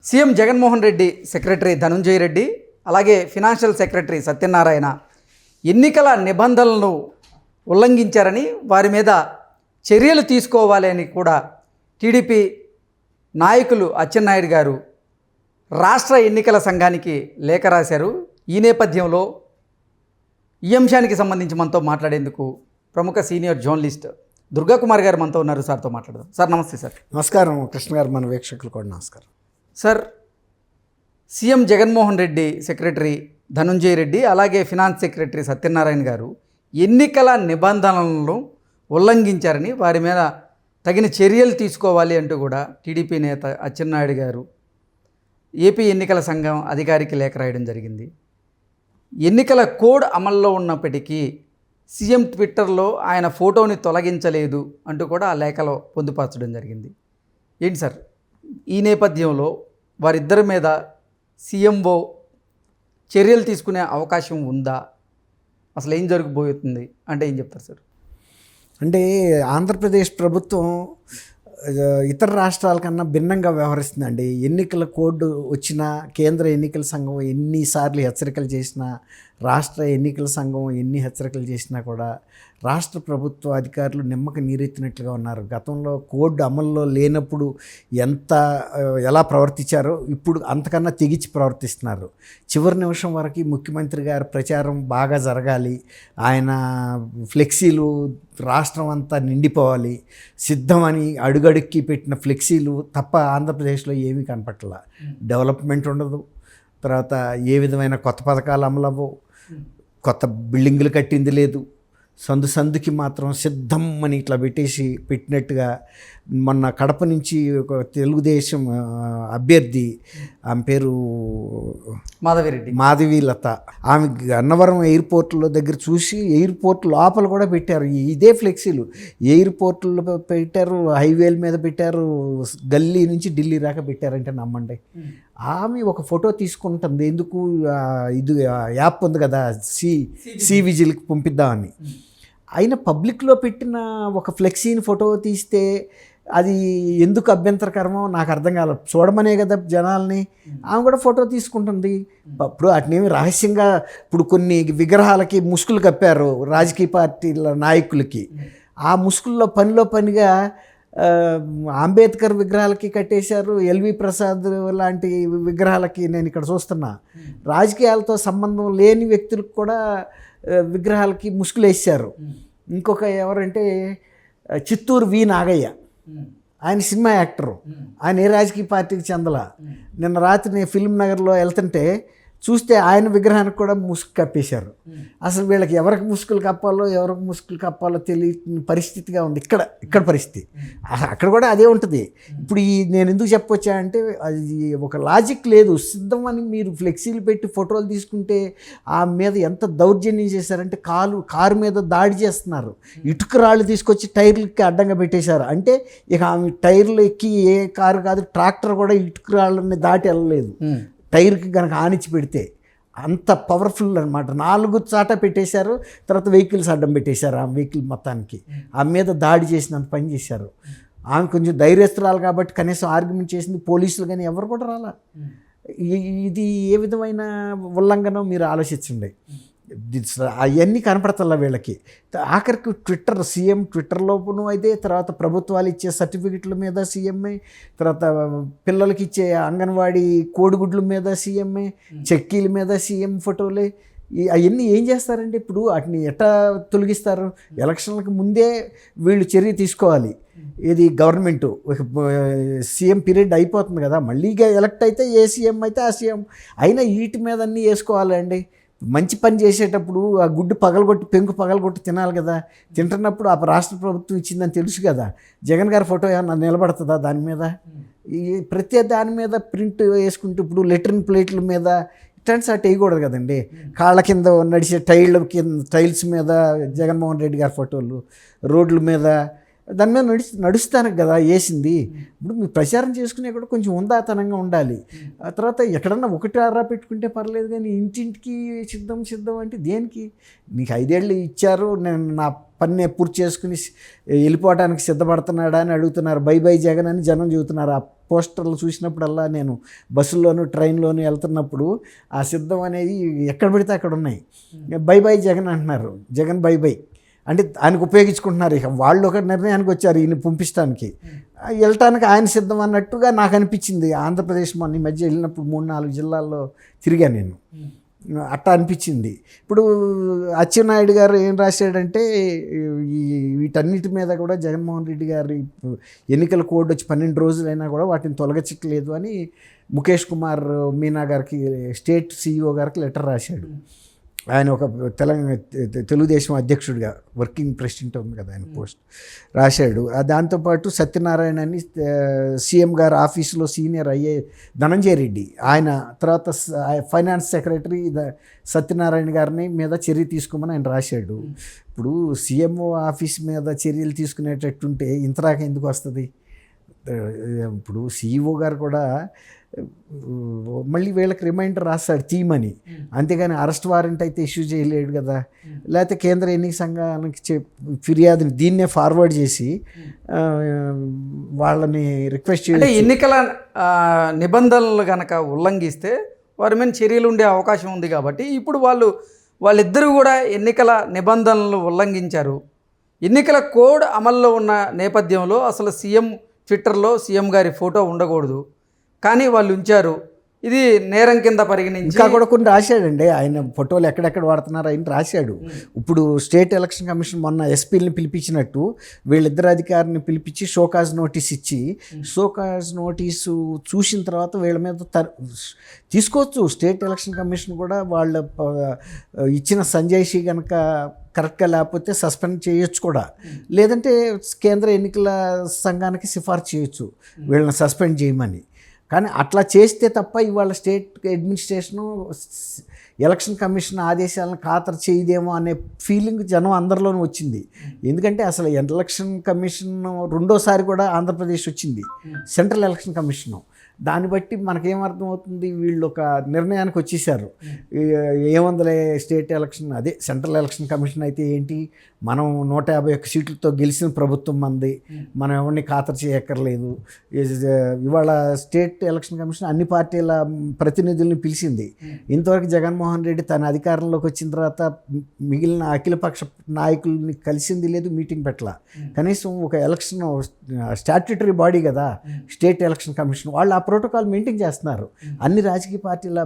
CM Jaganmohan Reddy secretary Dhanunjaya Reddy అలాగే financial secretary Satyanarayana ఎన్నికల నిబంధనలను ఉల్లంఘించారని వారి మీద చర్యలు తీసుకోవాలి అని కూడా టీడీపీ నాయకులు అచ్చెన్నాయుడు గారు రాష్ట్ర ఎన్నికల సంఘానికి లేఖ రాశారు. ఈ నేపథ్యంలో ఈ అంశానికి సంబంధించి మనతో మాట్లాడేందుకు ప్రముఖ సీనియర్ జర్నలిస్ట్ దుర్గాకుమార్ గారు మనతో ఉన్నారు. సార్తో మాట్లాడదాం. సార్ నమస్తే. సార్ నమస్కారం కృష్ణ గారు, మన వీక్షకులు కూడా నమస్కారం. Sir, CM Jaganmohan Reddy secretary Dhanunjaya Reddy అలాగే ఫినాన్స్ సెక్రటరీ సత్యనారాయణ గారు ఎన్నికల నిబంధనలను ఉల్లంఘించారని వారి మీద తగిన చర్యలు తీసుకోవాలి అంటూ కూడా టీడీపీ నేత అచ్చెన్నాయుడు గారు ఏపీ ఎన్నికల సంఘం అధికారికి లేఖ రాయడం జరిగింది. ఎన్నికల కోడ్ అమల్లో ఉన్నప్పటికీ సీఎం ట్విట్టర్లో ఆయన ఫోటోని తొలగించలేదు అంటూ కూడా ఆ లేఖలో పొందుపరచడం జరిగింది. ఏంటి సార్, ఈ నేపథ్యంలో వారిద్దరి మీద సీఎంఓ చర్యలు తీసుకునే అవకాశం ఉందా? అసలు ఏం జరగబోతుంది అంటే ఏం చెప్తారు సార్? అంటే ఆంధ్రప్రదేశ్ ప్రభుత్వం ఇతర రాష్ట్రాల కన్నా భిన్నంగా వ్యవహరిస్తుందండి. ఎన్నికల కోడ్ వచ్చినా, కేంద్ర ఎన్నికల సంఘం ఎన్నిసార్లు హెచ్చరికలు చేసినా, రాష్ట్ర ఎన్నికల సంఘం ఎన్ని హెచ్చరికలు చేసినా కూడా రాష్ట్ర ప్రభుత్వ అధికారులు నిమ్మక నీరెత్తినట్లుగా ఉన్నారు. గతంలో కోడ్ అమల్లో లేనప్పుడు ఎలా ప్రవర్తించారో ఇప్పుడు అంతకన్నా తెగించి ప్రవర్తిస్తున్నారు. చివరి నిమిషం వరకు ముఖ్యమంత్రి గారి ప్రచారం బాగా జరగాలి, ఆయన ఫ్లెక్సీలు రాష్ట్రం అంతా నిండిపోవాలి, సిద్ధమని అడుగడుక్కి పెట్టిన ఫ్లెక్సీలు తప్ప ఆంధ్రప్రదేశ్లో ఏమీ కనపట్ల. డెవలప్మెంట్ ఉండదు, తర్వాత ఏ విధమైన కొత్త పథకాలు అమలవ్వవు, కొత్త బిల్డింగులు కట్టింది లేదు. సందుకి మాత్రం సిద్ధం అని ఇట్లా పెట్టినట్టుగా మొన్న కడప నుంచి ఒక తెలుగుదేశం అభ్యర్థి, ఆమె పేరు మాధవీలత, ఆమె అన్నవరం ఎయిర్పోర్ట్లో దగ్గర చూసి ఎయిర్పోర్ట్ లోపల కూడా పెట్టారు ఇదే ఫ్లెక్సీలు. ఎయిర్పోర్ట్లో పెట్టారు, హైవేల మీద పెట్టారు, గల్లీ నుంచి ఢిల్లీ దాకా పెట్టారంటే నమ్మండి. ఆమె ఒక ఫోటో తీసుకుంటుంది, ఎందుకు ఇది యాప్ ఉంది కదా సి విజిల్కి పంపిద్దామని. అయినా పబ్లిక్లో పెట్టిన ఒక ఫ్లెక్సీని ఫోటో తీస్తే అది ఎందుకు అభ్యంతరకరమో నాకు అర్థం కాలేదు. చూడమనే కదా జనాల్ని. ఆమె కూడా ఫోటో తీసుకుంటుంది. ఇప్పుడు అట్నేమి రహస్యంగా ఇప్పుడు కొన్ని విగ్రహాలకి ముసుగులు కప్పారు రాజకీయ పార్టీల నాయకులకి. ఆ ముసుగుల్లో పనిగా అంబేద్కర్ విగ్రహాలకి కట్టేశారు, ఎల్వి ప్రసాద్ లాంటి విగ్రహాలకి. నేను ఇక్కడ చూస్తున్నా రాజకీయాలతో సంబంధం లేని వ్యక్తులకు కూడా విగ్రహాలకి ముసుగులు వేసారు. ఇంకొక ఎవరంటే చిత్తూరు వి నాగయ్య, ఆయన సినిమా యాక్టరు, ఆయన ఏ రాజకీయ పార్టీకి చెందల. నిన్న రాత్రి నేను ఫిల్మ్ నగర్లో వెళ్తుంటే చూస్తే ఆయన విగ్రహానికి కూడా ముసుగు కప్పేశారు. అసలు వీళ్ళకి ఎవరికి ముసుగులు కప్పాలో తెలియని పరిస్థితిగా ఉంది ఇక్కడ పరిస్థితి. అక్కడ కూడా అదే ఉంటుంది. ఇప్పుడు నేను ఎందుకు చెప్పొచ్చా అంటే అది ఒక లాజిక్ లేదు. సిద్ధం అని మీరు ఫ్లెక్సీలు పెట్టి ఫోటోలు తీసుకుంటే ఆ మీద ఎంత దౌర్జన్యం చేశారంటే కారు మీద దాడి చేస్తున్నారు. ఇటుక రాళ్ళు తీసుకొచ్చి టైర్లకి అడ్డంగా పెట్టేశారు. అంటే ఇక ఆమె టైర్లు ఎక్కి ఏ కారు కాదు, ట్రాక్టర్ కూడా ఇటుక రాళ్ళని దాటి వెళ్ళలేదు. టైర్కి కనుక ఆనిచ్చి పెడితే అంత పవర్ఫుల్ అనమాట. 4 చాట పెట్టేశారు, తర్వాత వెహికల్స్ అడ్డం పెట్టేశారు. ఆ వెహికల్ మొత్తానికి ఆమె మీద దాడి చేసినంత పని చేశారు. ఆమె కొంచెం ధైర్యస్తురాలు కాబట్టి కనీసం ఆర్గ్యుమెంట్ చేసింది. పోలీసులు కానీ ఎవరు కూడా రాలా. ఇది ఏ విధమైన ఉల్లంఘనం మీరు ఆలోచించండి. అవన్నీ కనపడతల్లా వీళ్ళకి. ఆఖరికి సీఎం ట్విట్టర్లోనూ అయితే, తర్వాత ప్రభుత్వాలు ఇచ్చే సర్టిఫికెట్ల మీద సీఎంఏ, తర్వాత పిల్లలకి ఇచ్చే అంగన్వాడీ కోడిగుడ్ల మీద సీఎంఏ, చెక్కీల మీద సీఎం ఫోటోలే. అవన్నీ ఏం చేస్తారంటే ఇప్పుడు వాటిని ఎట్లా తొలగిస్తారు? ఎలక్షన్లకు ముందే వీళ్ళు చర్య తీసుకోవాలి. ఇది గవర్నమెంట్ సీఎం పీరియడ్ అయిపోతుంది కదా, మళ్ళీ ఎలక్ట్ అయితే ఏ సీఎం అయితే ఆ సీఎం అయినా వీటి మీద అన్నీ వేసుకోవాలండి. మంచి పని చేసేటప్పుడు ఆ గుడ్డు పెంకు పగలగొట్టి తినాలి కదా. తింటున్నప్పుడు ఆ రాష్ట్ర ప్రభుత్వం ఇచ్చిందని తెలుసు కదా. జగన్ గారి ఫోటో ఏమన్నా నిలబడుతుందా దాని మీద? ఈ ప్రతి దాని మీద ప్రింట్ వేసుకుంటూ ఇప్పుడు లెట్రిన్ ప్లేట్ల మీద ఇట్లాంటి అటు వేయకూడదు కదండి. కాళ్ళ కింద నడిచే టైల్స్ మీద జగన్మోహన్ రెడ్డి గారి ఫోటోలు, రోడ్ల మీద దాని మీద నడుస్తానికి కదా వేసింది. ఇప్పుడు మీరు ప్రచారం చేసుకునే కూడా కొంచెం ఉందాతనంగా ఉండాలి. ఆ తర్వాత ఎక్కడన్నా ఒకటి ఆరా పెట్టుకుంటే పర్లేదు, కానీ ఇంటింటికి సిద్ధం అంటే దేనికి? మీకు 5 ఏళ్ళు ఇచ్చారు, నేను నా పని పూర్తి చేసుకుని వెళ్ళిపోవడానికి సిద్ధపడుతున్నాడా అని అడుగుతున్నారు. బై జగన్ అని జనం చెబుతున్నారు. ఆ పోస్టర్లు చూసినప్పుడల్లా నేను బస్సుల్లోనూ ట్రైన్లోనూ వెళ్తున్నప్పుడు ఆ సిద్ధం అనేది ఎక్కడ పడితే అక్కడ ఉన్నాయి. బై బై జగన్ అంటున్నారు, జగన్ బై బై అంటే ఆయనకు ఉపయోగించుకుంటున్నారు. ఇక వాళ్ళు ఒక నిర్ణయానికి వచ్చారు ఈయన పంపించడానికి, వెళ్ళటానికి ఆయన సిద్ధం అన్నట్టుగా నాకు అనిపించింది. ఆంధ్రప్రదేశ్ మొన్న ఈ మధ్య వెళ్ళినప్పుడు 3-4 జిల్లాల్లో తిరిగాను నేను, అట్టా అనిపించింది. ఇప్పుడు అచ్చెన్నాయుడు గారు ఏం రాశాడంటే వీటన్నిటి మీద కూడా జగన్మోహన్ రెడ్డి గారి ఎన్నికల కోడ్ వచ్చి 12 రోజులైనా కూడా వాటిని తొలగించట్లేదు అని ముఖేష్ కుమార్ మీనా గారికి, స్టేట్ సిఇఓ గారికి లెటర్ రాశాడు. ఆయన ఒక తెలుగుదేశం అధ్యక్షుడిగా వర్కింగ్ ప్రెసిడెంట్ ఉంది కదా ఆయన పోస్ట్ రాశాడు. దాంతోపాటు సత్యనారాయణ అని సీఎం గారు ఆఫీసులో సీనియర్ ధనంజయ రెడ్డి, ఆయన తర్వాత ఫైనాన్స్ సెక్రటరీ సత్యనారాయణ గారిని మీద చర్య తీసుకోమని ఆయన రాశాడు. ఇప్పుడు సీఎం ఆఫీస్ మీద చర్యలు తీసుకునేటట్టుంటే ఇంతరాక ఎందుకు వస్తుంది? ఇప్పుడు సిఇఓ గారు కూడా మళ్ళీ వీళ్ళకి రిమైండర్ రాస్తాడు తీయమని, అంతేగాని అరెస్ట్ వారెంట్ అయితే ఇష్యూ చేయలేడు కదా. లేకపోతే కేంద్ర ఎన్నిక సంఘానికి ఫిర్యాదుని దీన్నే ఫార్వర్డ్ చేసి వాళ్ళని రిక్వెస్ట్ అంటే ఎన్నికల నిబంధనలు కనుక ఉల్లంఘిస్తే వారి మీద చర్యలు ఉండే అవకాశం ఉంది. కాబట్టి ఇప్పుడు వాళ్ళిద్దరూ కూడా ఎన్నికల నిబంధనలు ఉల్లంఘించారు. ఎన్నికల కోడ్ అమల్లో ఉన్న నేపథ్యంలో అసలు ట్విట్టర్లో సీఎం గారి ఫోటో ఉండకూడదు, కానీ వాళ్ళు ఉంచారు. ఇది నేరం కింద పరిగణించి ఇంకా కూడా కొన్ని రాశాడండి. ఆయన ఫోటోలు ఎక్కడెక్కడ వాడుతున్నారు ఆయన రాశాడు. ఇప్పుడు స్టేట్ ఎలక్షన్ కమిషన్ మొన్న ఎస్పీలని పిలిపించినట్టు వీళ్ళిద్దరు అధికారిని పిలిపించి షోకాజ్ నోటీస్ ఇచ్చి, షోకాజ్ నోటీసు చూసిన తర్వాత వీళ్ళ మీద తీసుకోవచ్చు. స్టేట్ ఎలక్షన్ కమిషన్ కూడా వాళ్ళ ఇచ్చిన సంజయ్షి కనుక కరెక్ట్గా లేకపోతే సస్పెండ్ చేయొచ్చు కూడా, లేదంటే కేంద్ర ఎన్నికల సంఘానికి సిఫార్సు చేయొచ్చు వీళ్ళని సస్పెండ్ చేయమని. కానీ అట్లా చేస్తే తప్ప ఇవాళ స్టేట్ అడ్మినిస్ట్రేషను ఎలక్షన్ కమిషన్ ఆదేశాలను ఖాతరు చేయదేమో అనే ఫీలింగ్ జనం అందరిలోనూ వచ్చింది. ఎందుకంటే అసలు ఎలక్షన్ కమిషన్ రెండోసారి కూడా ఆంధ్రప్రదేశ్ వచ్చింది, సెంట్రల్ ఎలక్షన్ కమిషను. దాన్ని బట్టి మనకేమర్థమవుతుంది, వీళ్ళు ఒక నిర్ణయానికి వచ్చేసారు. ఏముందలే స్టేట్ ఎలక్షన్, అదే సెంట్రల్ ఎలక్షన్ కమిషన్ అయితే ఏంటి, మనం 151 సీట్లతో గెలిచిన ప్రభుత్వం మంది, మనం ఎవరిని ఖాతరు చేయక్కర్లేదు. ఇవాళ స్టేట్ ఎలక్షన్ కమిషన్ అన్ని పార్టీల ప్రతినిధుల్ని పిలిచింది. ఇంతవరకు జగన్మోహన్ రెడ్డి తన అధికారంలోకి వచ్చిన తర్వాత మిగిలిన అఖిలపక్ష నాయకుల్ని కలిసింది లేదు, మీటింగ్ పెట్టాల. కనీసం ఒక ఎలక్షన్ స్టాట్యూటరీ బాడీ కదా స్టేట్ ఎలక్షన్ కమిషన్, వాళ్ళు ఆ ప్రోటోకాల్ మెయింటైన్ చేస్తున్నారు. అన్ని రాజకీయ పార్టీల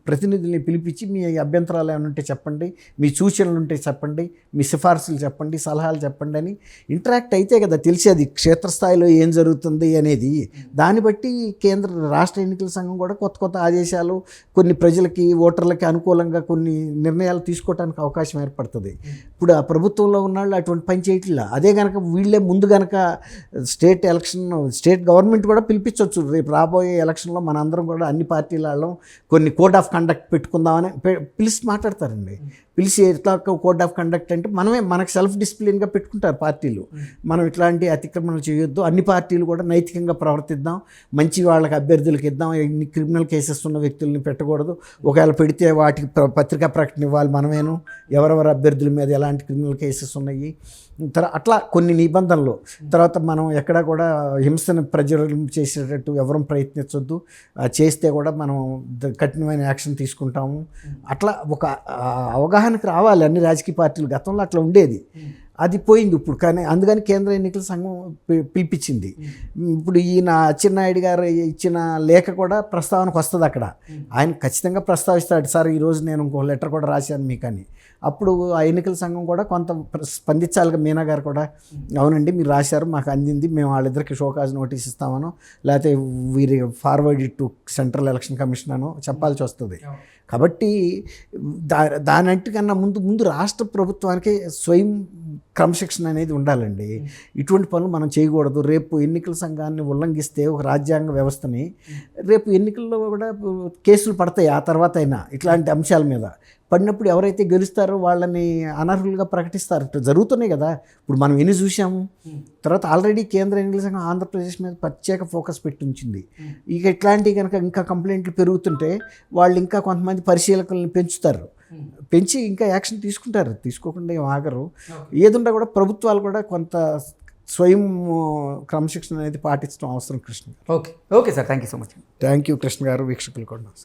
ప్రతినిధుల్ని పిలిపించి మీ అభ్యంతరాలు ఏమైనా ఉంటే చెప్పండి, మీ సూచనలు ఉంటే చెప్పండి, మీ సిఫార్సులు చెప్పండి, సలహాలు చెప్పండి అని ఇంటరాక్ట్ అయితే కదా తెలిసేది క్షేత్రస్థాయిలో ఏం జరుగుతుంది అనేది. దాన్ని బట్టి రాష్ట్ర ఎన్నికల సంఘం కూడా కొత్త ఆదేశాలు, కొన్ని ప్రజలకి ఓటర్లకి అనుకూలంగా కొన్ని నిర్ణయాలు తీసుకోవడానికి అవకాశం ఏర్పడుతుంది. ఇప్పుడు ఆ ప్రభుత్వంలో ఉన్నాళ్ళు అటువంటి పని చేయట్లా. అదే కనుక వీళ్ళే ముందు కనుక స్టేట్ గవర్నమెంట్ కూడా పిలిపించవచ్చు. రేపు రాబోయే ఎలక్షన్లో మనందరం కూడా అన్ని పార్టీల వాళ్ళం కొన్ని కోడ్ ఆఫ్ కండక్ట్ పెట్టుకుందామని పిలిచి మాట్లాడతారండి. పిలిచి ఎట్లా కోడ్ ఆఫ్ కండక్ట్ అంటే మనకు సెల్ఫ్ డిసిప్లిన్గా పెట్టుకుంటారు పార్టీలు. మనం ఇట్లాంటి అతిక్రమణలు చేయొద్దు, అన్ని పార్టీలు కూడా నైతికంగా ప్రవర్తిద్దాం, మంచి వాళ్ళకి అభ్యర్థులకు ఇద్దాం, ఇన్ని క్రిమినల్ కేసెస్ ఉన్న వ్యక్తుల్ని పెట్టకూడదు, ఒకవేళ పెడితే వాటికి పత్రికా ప్రకటన ఇవ్వాలి మనమేను, ఎవరెవరు అభ్యర్థుల మీద ఎలాంటి క్రిమినల్ కేసెస్ ఉన్నాయి, అట్లా కొన్ని నిబంధనలు. తర్వాత మనం ఎక్కడా కూడా హింసను ప్రజ్వరం చేసేటట్టు ఎవరూ ప్రయత్నించొద్దు, చేస్తే కూడా మనం కఠినమైన యాక్షన్ తీసుకుంటాము. అట్లా ఒక అవగాహనకు రావాలి అన్ని రాజకీయ పార్టీలు. గతంలో అట్లా ఉండేది, అది పోయింది ఇప్పుడు. కానీ అందుకని కేంద్ర ఎన్నికల సంఘం పిలిపించింది. ఇప్పుడు ఈయన అచ్చెన్నాయుడు గారు ఇచ్చిన లేఖ కూడా ప్రస్తావనకు వస్తుంది అక్కడ. ఆయన ఖచ్చితంగా ప్రస్తావిస్తాడు, సార్ ఈరోజు నేను ఇంకో లెటర్ కూడా రాశాను మీకు అని. అప్పుడు ఆ ఎన్నికల సంఘం కూడా కొంత స్పందించాలిగా. మీనా గారు కూడా అవునండి మీరు రాశారు, మాకు అందింది, మేము వాళ్ళిద్దరికి షోకాజ్ నోటీస్ ఇస్తామనో లేకపోతే వీరి forward to central election commission అనో చెప్పాల్సి వస్తుంది. కాబట్టి దానంటికన్నా ముందు రాష్ట్ర ప్రభుత్వానికి స్వయం క్రమశిక్షణ అనేది ఉండాలండి. ఇటువంటి పనులు మనం చేయకూడదు. రేపు ఎన్నికల సంఘాన్ని ఉల్లంఘిస్తే ఒక రాజ్యాంగ వ్యవస్థని, రేపు ఎన్నికల్లో కూడా కేసులు పడతాయి. ఆ తర్వాత అయినా ఇట్లాంటి అంశాల మీద పడినప్పుడు ఎవరైతే గెలుస్తారో వాళ్ళని అనర్హులుగా ప్రకటిస్తారు. ఇట్లా జరుగుతున్నాయి కదా ఇప్పుడు మనం ఎన్ని చూసాము. తర్వాత ఆల్రెడీ కేంద్ర ఎన్నికల సంఘం ఆంధ్రప్రదేశ్ మీద ప్రత్యేక ఫోకస్ పెట్టి ఉంచింది. ఇక ఇట్లాంటివి కనుక ఇంకా కంప్లైంట్లు పెరుగుతుంటే వాళ్ళు ఇంకా కొంతమంది పరిశీలకులను పెంచి ఇంకా యాక్షన్ తీసుకుంటారు. తీసుకోకుండా ఏం ఆగరు. ఏదుండా కూడా ప్రభుత్వాలు కూడా కొంత స్వయం క్రమశిక్షణ అనేది పాటించడం అవసరం కృష్ణ గారు. Okay okay sir, thank you so much. Thank you Krishna గారు, వీక్షకులు కూడా.